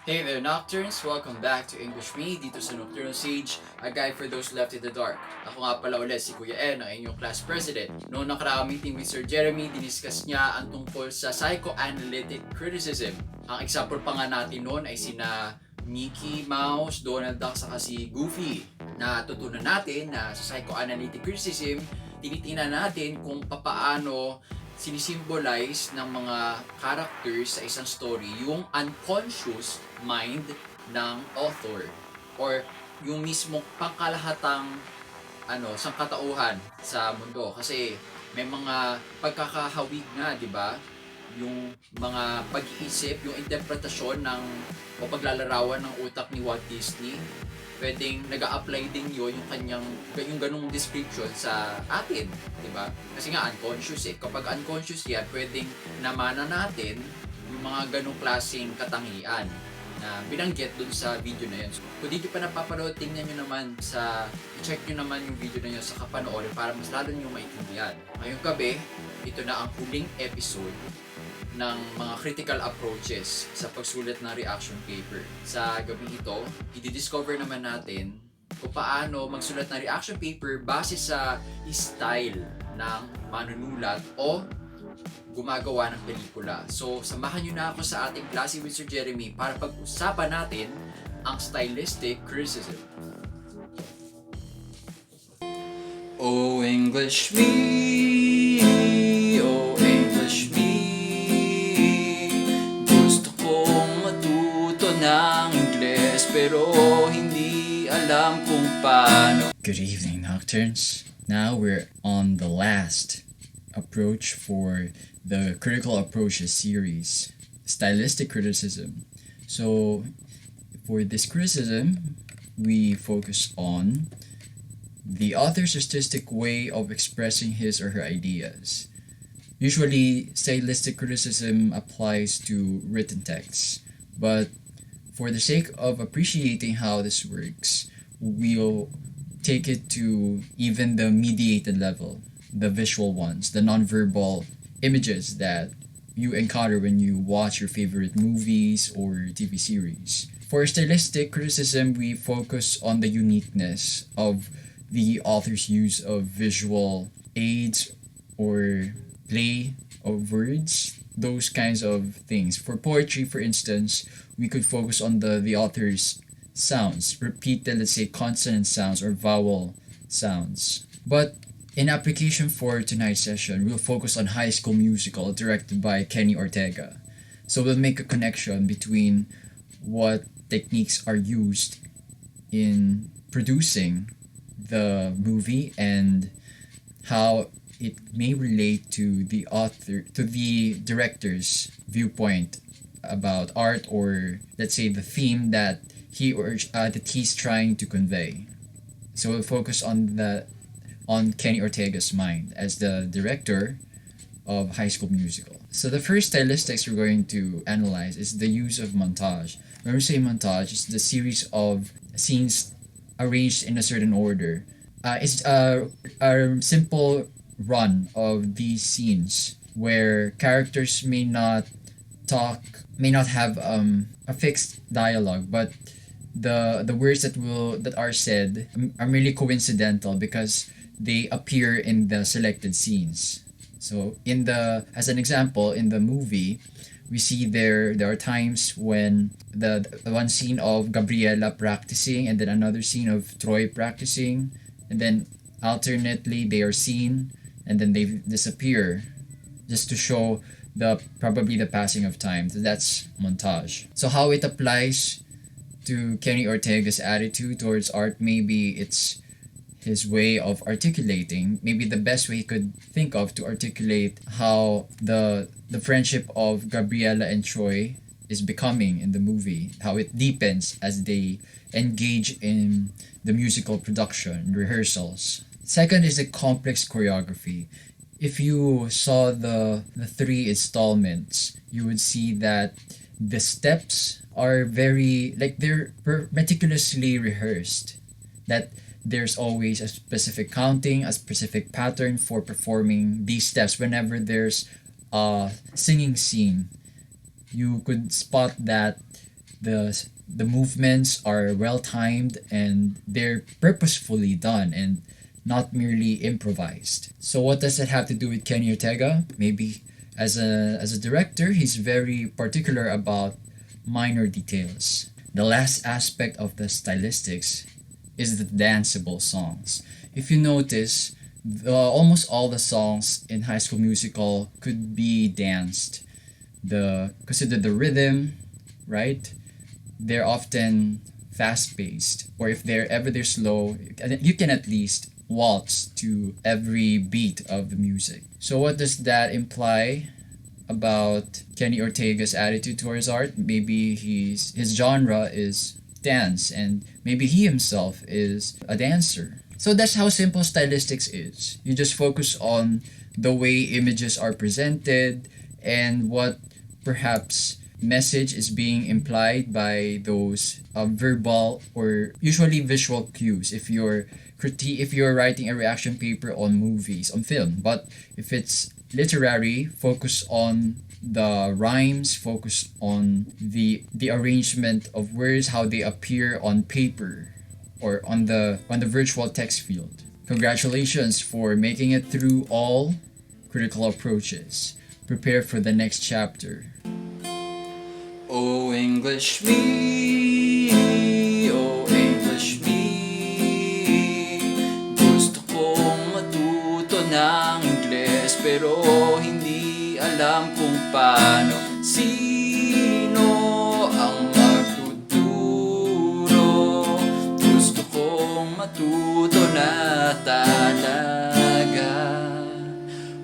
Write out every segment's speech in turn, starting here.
Hey there, Nocturnes! Welcome back to English Me dito sa Nocturnal Sage, a guide for those left in the dark. Ako nga pala ulit si Kuya En, ang inyong class president. Noong nakaraang meeting with Sir Jeremy, diniscuss niya ang tungkol sa psychoanalytic criticism. Ang example pa nga natin noon ay sina Mickey Mouse, Donald Duck, saka si Goofy. Natutunan natin na sa psychoanalytic criticism, tinitingnan natin kung papaano sinisimbolize ng mga characters sa isang story yung unconscious mind ng author or yung mismo pangkalahatang sangkatauhan sa mundo kasi may mga pagkakahawig nga, di ba? Yung mga pag-iisip, yung interpretasyon ng o paglalarawan ng utak ni Walt Disney, pwedeng nag-a-apply din yung ganung description sa atin, di ba? Kasi nga unconscious Kapag unconscious yan, pwedeng namana natin yung mga ganung klaseng katangian na binanggit dun sa video na yun. So, kung di nyo pa napapanood, tingnan nyo naman check nyo naman yung video na yun sa kapanoorin para mas lalo nyo maintindihan. Ngayong gabi, ito na ang huling episode ng mga critical approaches sa pagsulat ng reaction paper. Sa gabing ito, i-discover naman natin kung paano magsulat ng reaction paper base sa style ng manunulat o gumagawa ng pelikula. So, samahan nyo na ako sa ating klase with Sir Jeremy para pag-usapan natin ang stylistic criticism. Oh, English me! Oh, English me! Gusto kong matuto ng Ingles pero hindi alam kung paano. Good evening, Nocturnes. Now we're on the last approach for the Critical Approaches series, Stylistic Criticism. So, for this criticism, we focus on the author's artistic way of expressing his or her ideas. Usually, stylistic criticism applies to written texts, but for the sake of appreciating how this works, we'll take it to even the mediated level, the visual ones, the nonverbal images that you encounter when you watch your favorite movies or TV series. For stylistic criticism, we focus on the uniqueness of the author's use of visual aids or play of words, those kinds of things. For poetry, for instance, we could focus on the author's sounds, repeated, let's say, consonant sounds or vowel sounds. But in application for tonight's session, we'll focus on High School Musical directed by Kenny Ortega. So we'll make a connection between what techniques are used in producing the movie and how it may relate to the director's viewpoint about art, or let's say the theme that he's trying to convey. So we'll focus on Kenny Ortega's mind as the director of High School Musical. So the first stylistics we're going to analyze is the use of montage. When we say montage, it's the series of scenes arranged in a certain order. It's a simple run of these scenes where characters may not have a fixed dialogue, but the words that are said are merely coincidental because they appear in the selected scenes. So as an example, in the movie, we see there are times when the one scene of Gabriela practicing and then another scene of Troy practicing, and then alternately they are seen and then they disappear just to show probably the passing of time. So that's montage. So how it applies to Kenny Ortega's attitude towards art, maybe it's his way of articulating, maybe the best way he could think of to articulate how the friendship of Gabriela and Troy is becoming in the movie, how it deepens as they engage in the musical production, rehearsals. Second is the complex choreography. If you saw the three installments, you would see that the steps are they're meticulously rehearsed. That there's always a specific counting, a specific pattern for performing these steps. Whenever there's a singing scene, you could spot that The movements are well timed and they're purposefully done and not merely improvised. So what does it have to do with Kenny Ortega? Maybe as a director, he's very particular about minor details. The last aspect of the stylistics is the danceable songs. If you notice, almost all the songs in High School Musical could be danced. Consider the rhythm, right? They're often fast paced, or if they're slow, you can at least waltz to every beat of the music. So what does that imply about Kenny Ortega's attitude towards art? Maybe his genre is dance, and maybe he himself is a dancer. So that's how simple stylistics is. You just focus on the way images are presented and what perhaps message is being implied by those verbal or usually visual cues if you're writing a reaction paper on movies on film. But if it's literary, focus on the rhymes, focus on the arrangement of words, how they appear on paper or on the virtual text field. Congratulations for making it through all critical approaches. Prepare for the next chapter. Oh English me, oh English me, gusto kong matuto ng Ingles pero hindi alam kung paano. Sino ang magtuturo? Gusto kong matuto na talaga.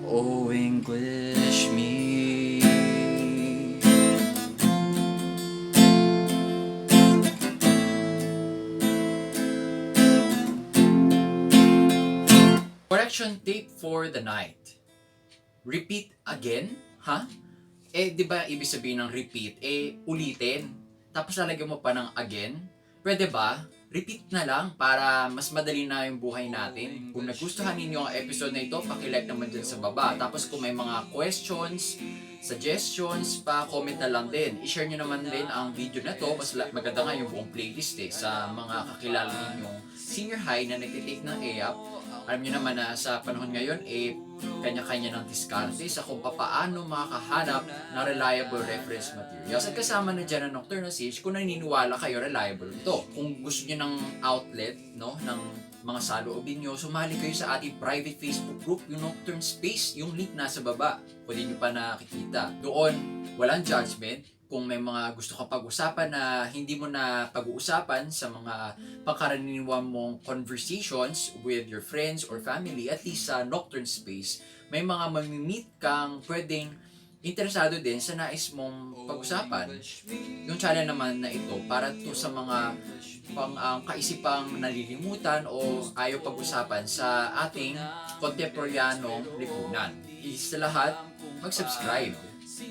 Oh English me. Correction tape for the night. Repeat again? Ha? Di ba ibig sabihin ng repeat? Ulitin. Tapos lalagyan mo pa ng again? Pwede ba? Repeat na lang para mas madali na yung buhay natin. Kung nagustuhan ninyo ang episode na ito, pakilike naman dyan sa baba. Tapos kung may mga questions, suggestions, pa-comment na lang din. I-share nyo naman din ang video na to. Mas maganda nga yung buong playlist sa mga kakilala ninyong senior high na nagtitake ng AAP. Alam niyo naman na sa panahon ngayon, kanya-kanya ng diskarte sa kung paano makakahanap ng reliable reference materials. At kasama na dyan ang Nocturnal Sage kung naniniwala kayo reliable ito. Kung gusto niyo ng outlet, no, ng mga saloobin nyo, sumali kayo sa ating private Facebook group, yung Nocturne Space, yung link nasa baba. Pwede nyo pa nakikita. Doon, walang judgment. Kung may mga gusto ka pag-usapan na hindi mo na pag-uusapan sa mga pangkaraniwan mong conversations with your friends or family, at least sa Nocturne Space, may mga mamimit kang pwedeng interesado din sa nais mong pag-usapan. Yung channel naman na ito para to sa mga kaisipang nalilimutan o ayaw pag-usapan sa ating kontemporyanong lipunan. Sa lahat, mag-subscribe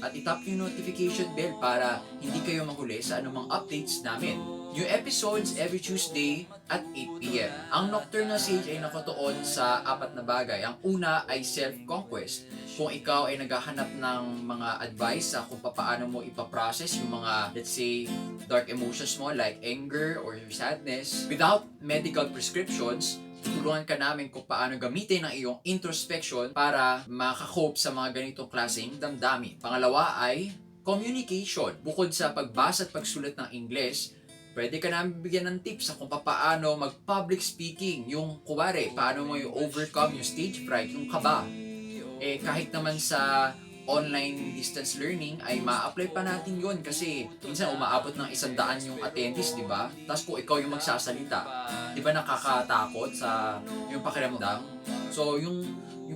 at itap yung notification bell para hindi kayo mahuli sa anumang updates namin. New episodes every Tuesday at 8 p.m. Ang Nocturnal Sage ay nakatuon sa 4 na bagay. Ang una ay self-conquest. Kung ikaw ay naghahanap ng mga advice sa kung paano mo ipaprocess yung mga, let's say, dark emotions mo like anger or sadness without medical prescriptions, tutulungan ka namin kung paano gamitin ang iyong introspection para makakope sa mga ganitong klaseng damdamin. Pangalawa ay communication. Bukod sa pagbasa at pagsulat ng Ingles, pwede ka namin bigyan ng tips sa kung paano mag-public speaking. Yung kuwari, paano mo overcome yung stage fright, yung kaba. Kahit naman sa online distance learning ay ma-apply pa natin yun kasi minsan umaabot ng 100 yung attendees, di ba? Tapos kung ikaw yung magsasalita, di ba nakakatakot sa yung pakiramdam? So yung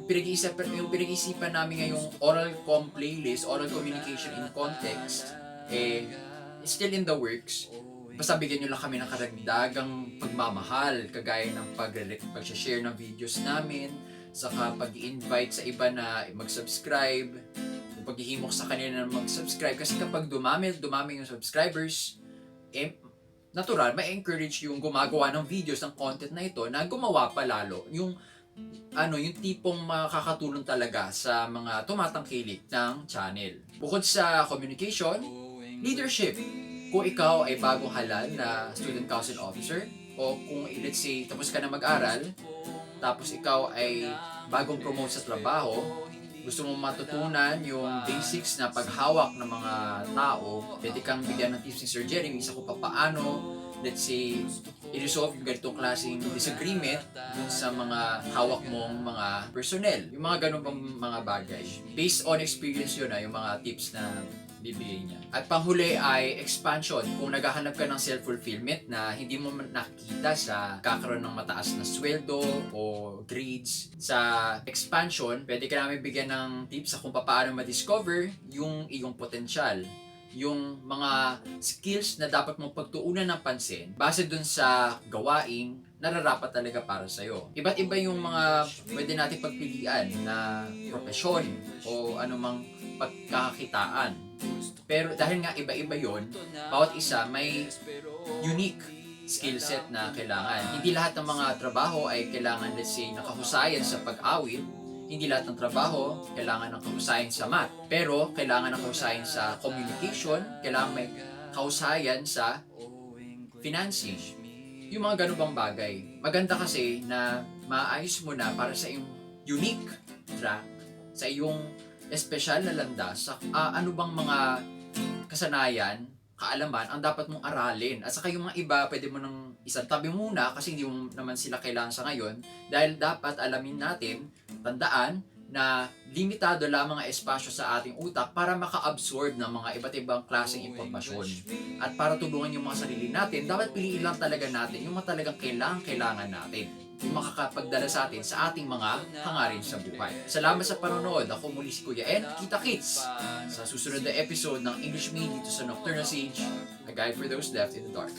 pinag-iisipan namin ngayong oral com playlist, oral communication in context, still in the works. Basta bigyan nyo lang kami ng karagdagang pagmamahal, kagaya ng pag-share ng videos namin, saka pag-invite sa iba na mag-subscribe, yung paghihimok sa kanila na mag-subscribe. Kasi kapag dumami yung subscribers, natural, ma-encourage yung gumagawa ng videos ng content na ito na gumawa pa lalo. Yung tipong makakatulong talaga sa mga tumatangkilik ng channel. Bukod sa communication, leadership. Kung ikaw ay bagong halal na student council officer, o kung let's say tapos ka na mag-aral, tapos ikaw ay bagong promote sa trabaho, gusto mong matutunan yung basics na paghawak ng mga tao, pwede kang bigyan ng tips ni Sir Jeremy sa kung paano, let's say, i-resolve yung ganitong klaseng disagreement dun sa mga hawak mong mga personnel. Yung mga ganun pang mga bagay. Based on experience yun yung mga tips na bibigay niya. At panghuli ay expansion. Kung naghahanap ka ng self-fulfillment na hindi mo nakikita sa kakaroon ng mataas na sweldo o grades, sa expansion, pwede ka namin bigyan ng tips sa kung paano ma-discover yung iyong potensyal, yung mga skills na dapat mong pagtuunan ng pansin base dun sa gawaing nararapat talaga para sa'yo. Iba't iba yung mga pwede natin pagpilian na propesyon o anumang pagkakakitaan. Pero dahil nga iba-iba yon, bawat isa may unique skill set na kailangan. Hindi lahat ng mga trabaho ay kailangan, let's say, nakahusayan sa pag-awit. Hindi lahat ng trabaho kailangan ng kahusayan sa math. Pero kailangan ng kahusayan sa communication, kailangan may kahusayan sa financing. Yung mga ganun bang bagay. Maganda kasi na maayos mo na para sa iyong unique track, sa iyong espesyal na landas, sa ano bang mga kasanayan, kaalaman ang dapat mong aralin. At saka yung mga iba, pwede mo nang isang tabi muna kasi hindi mo naman sila kailangan sa ngayon. Dahil dapat alamin natin, tandaan, na limitado lamang ang espasyo sa ating utak para maka-absorb ng mga iba't ibang klaseng impormasyon. At para tulungan yung mga sarili natin, dapat piliin lang talaga natin yung mga talagang kailangan natin. Yung makakapagdala sa atin sa ating mga hangarin sa buhay. Salamat sa panonood. Ako muli si Kuya Ed, Kita Kits, sa susunod na episode ng English Me dito sa Nocturnal Sage, a guide for those left in the dark.